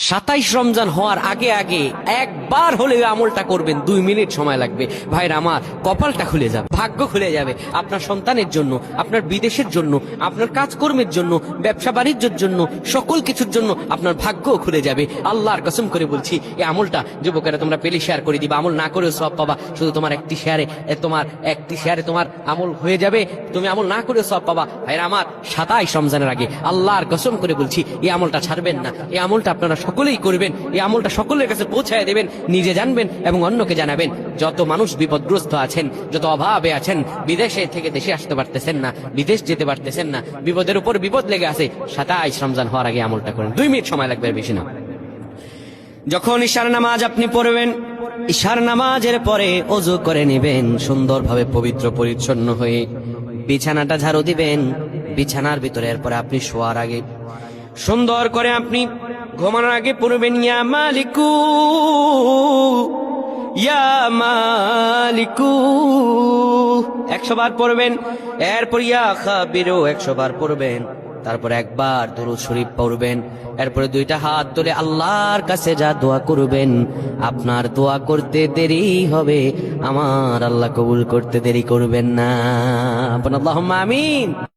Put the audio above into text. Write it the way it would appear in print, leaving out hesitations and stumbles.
27 রমজান হওয়ার আগে আগে একবার হলে আমলটা করবেন, 2 মিনিট সময় লাগবে। ভাইরা আমার, কপালটা খুলে যাবে, ভাগ্য খুলে যাবে। আপনার সন্তানের জন্য, আপনার বিদেশের জন্য, আপনার কাজকর্মের জন্য, ব্যবসা বাণিজ্যের জন্য, সকল কিছুর জন্য আপনার ভাগ্য খুলে যাবে। আল্লাহর কসম করে বলছি, এই আমলটা যুবকেরা তোমরা পেলে শেয়ার করে দিবা। আমল না করেও সওয়াব পাবা। শুধু তোমার একটি শেয়ারে তোমার আমল হয়ে যাবে, তুমি আমল না করেও সওয়াব পাবা। ভাইরা আমার, 27 রমজানের আগে আল্লাহর কসম করে বলছি, এই আমলটা ছাড়বেন না। এই আমলটা আপনারা সকলেই করবেন, এই আমলটা সকলের কাছে পৌঁছায় দেবেন, নিজে জানবেন এবং অন্যকে জানাবেন। যত মানুষ বিপদগ্রস্ত আছেন, যত অভাবে আছেন, বিদেশে থেকে দেশে আসতে পারতেছেন না, বিদেশ যেতে পারতেছেন না, বিপদের উপর বিপদ লেগে আছে, 27 রমজান হওয়ার আগে আমলটা করেন। 2 মিনিট সময় লাগবে, বেশি না। যখন ঈশার নামাজ আপনি পড়বেন, ঈশার নামাজের পরে ওযু করে নেবেন, সুন্দরভাবে পবিত্র পরিচ্ছন্ন হয়ে বিছানাটা ঝাড়ু দিবেন। বিছানার ভিতরে এরপরে আপনি শোয়ার আগে সুন্দর করে আপনি ঘুমানোর আগে পড়বেন, ইয়া মালিকু ইয়া মালিকু 100 বার পড়বেন। এরপর ইয়া খাবিরু 100 বার পড়বেন। তারপর একবার দুরূদ শরীফ পড়বেন। এরপরে 2টা হাত তুলে আল্লাহর কাছে যা দোয়া করবেন, আপনার দোয়া করতে দেরি হবে, আমার আল্লাহ কবুল করতে দেরি করবেন না। আল্লাহুম্মা আমিন।